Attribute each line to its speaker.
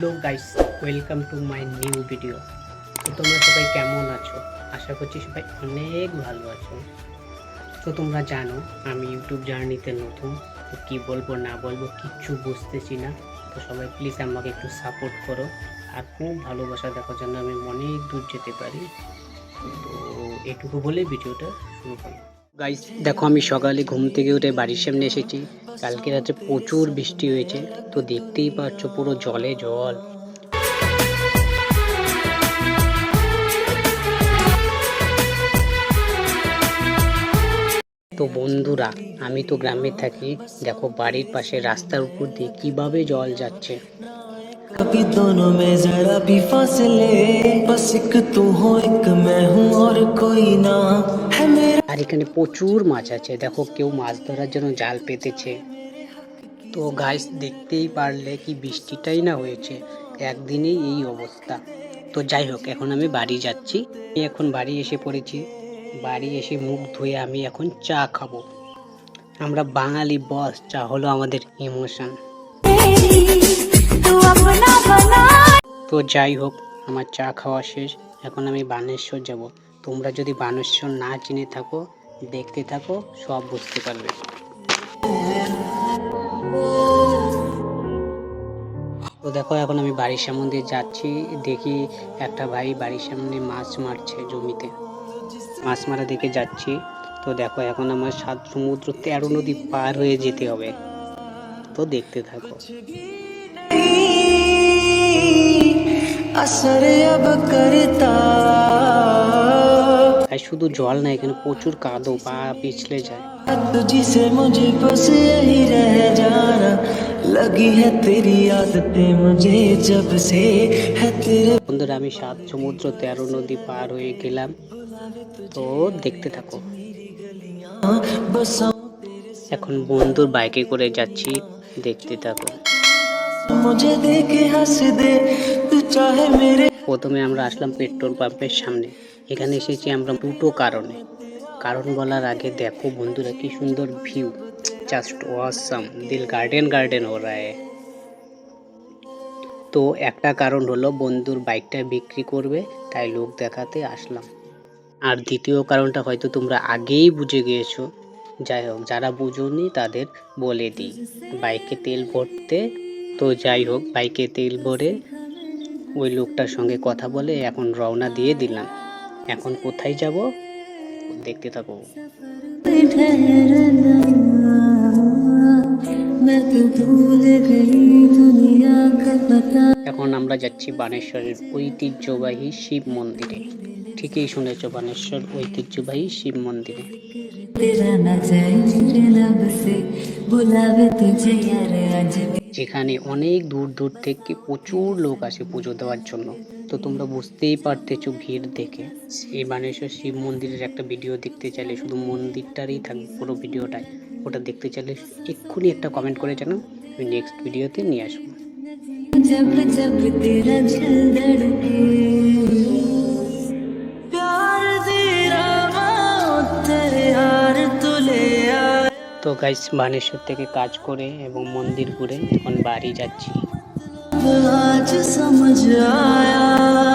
Speaker 1: Hello guys, welcome to my new video. তো তোমরা সবাই কেমন আছো? আশা করছি সবাই অনেক ভালো আছো। তো তোমরা জানো আমি ইউটিউব জার্নিতে নতুন, তো কী বলবো না বলবো কিচ্ছু বুঝতেছি না। তো সবাই প্লিজ আমাকে একটু সাপোর্ট করো আর খুব ভালোবাসা দেখো যেন আমি অনেক দূর যেতে পারি। তো এটুকু বলে ভিডিওটা শুরু করো। গাইস দেখো, আমি সকালে ঘুম থেকে উঠে বাড়ির সামনে এসেছি। কালকে রাতে প্রচুর বৃষ্টি হয়েছে, তো দেখতেই পাচ্ছ পুরো জলে জল। তো বন্ধুরা, আমি তো গ্রামে থাকি, দেখো বাড়ির পাশে রাস্তার উপর দিয়ে কিভাবে জল যাচ্ছে।
Speaker 2: कभी दोनों में जरा भी फासले, बस एक तू हो एक मैं हूँ और कोई ना है मेरा।
Speaker 1: আর এখানে প্রচুর মাছ আছে, দেখো কেউ মাছ ধরার জন্য জাল পেতেছে। তো গাইস দেখতেই পারলে কি বৃষ্টিটাই না হয়েছে, একদিনেই এই অবস্থা। তো যাই হোক, এখন আমি বাড়ি যাচ্ছি। আমি এখন বাড়ি এসে পড়েছি। বাড়ি এসে মুখ ধুয়ে আমি এখন চা খাবো। আমরা বাঙালি বস, চা হলো আমাদের ইমোশন। তো যাই হোক, আমার চা খাওয়া শেষ। এখন আমি বানেশ্বর যাব। তোমরা যদি বানেশ্বর না চিনে থাকো, দেখতে থাকো, সব বুঝতে পারবে। তো দেখো, এখন আমি বাড়ির সামনে দিয়ে যাচ্ছি, দেখি একটা ভাই বাড়ির সামনে মাছ মারছে জমিতে। মাছ মারা দেখে যাচ্ছি। তো দেখো, এখন আমার 7 সমুদ্র 13 নদী পার হয়ে যেতে হবে। তো দেখতে থাকো।
Speaker 2: असर अब करता
Speaker 1: আর শুধু জল না, এখানে প্রচুর কাদো, পা পিছলে যায়।
Speaker 2: तुझसे मुझे बस यही रह जाना, लगी है तेरी आदतें मुझे जब से है तेरे।
Speaker 1: বন্ধুরা, আমি 7 সমুদ্র 13 নদী পার হয়ে গেলাম। তো দেখতে থাকো। এখন বন্ধুর বাইকে করে যাচ্ছি, দেখতে থাকো।
Speaker 2: मुझे देखे हंस दे तू चाहे मेरे।
Speaker 1: প্রথমে আমরা আসলাম পেট্রোল পাম্পের সামনে। এখানে এসেছি আমরা দুটো কারণে। কারণ বলার আগে দেখো বন্ধুরা, কি সুন্দর ভিউ, জাস্ট অসাম, দিল গার্ডেন গার্ডেন हो रहा है। তো একটা কারণ হলো বন্ধুর বাইকটা বিক্রি করবে, তাই লোক দেখাতে আসলাম। আর দ্বিতীয় কারণটা হয়তো তোমরা আগেই বুঝে গিয়েছো। যাই হোক, যারা বুঝোনি তাদের বলে দিই, বাইকে তেল ভরতে। তো যাই হোক, বাইকে তেল ভরে ওই লোকটার সঙ্গে কথা বলে এখন রওনা দিয়ে দিলাম। এখন কোথায় যাব দেখতে থাকো। এখন আমরা যাচ্ছি বানেশ্বরের ঐতিহ্যবাহী শিব মন্দিরে। ঠিকই শুনেছ, বানেশ্বর ঐতিহ্যবাহী শিব মন্দিরে। যেখানে অনেক দূর দূর থেকে প্রচুর লোক আসে পুজো দেওয়ার জন্য। তো তোমরা বুঝতেই পারতেছো ভিড় দেখে। এই বানেশ্বর শিব মন্দিরের একটা ভিডিও দেখতে চাইলে, শুধু মন্দিরটারই থাকবে পুরো ভিডিওটায়, ওটা দেখতে চাইলে এক্ষুনি একটা কমেন্ট করে জানাও, আমি নেক্সট ভিডিওতে নিয়ে আসবো।
Speaker 2: जब जब तेरा दिल धड़के प्यार तेरा तेरे हार तुले
Speaker 1: তো গাইস, বানেশ্বর থেকে কাজ করে এবং মন্দির ঘুরে এখন বাড়ি যাচ্ছি।
Speaker 2: आज समझ आया।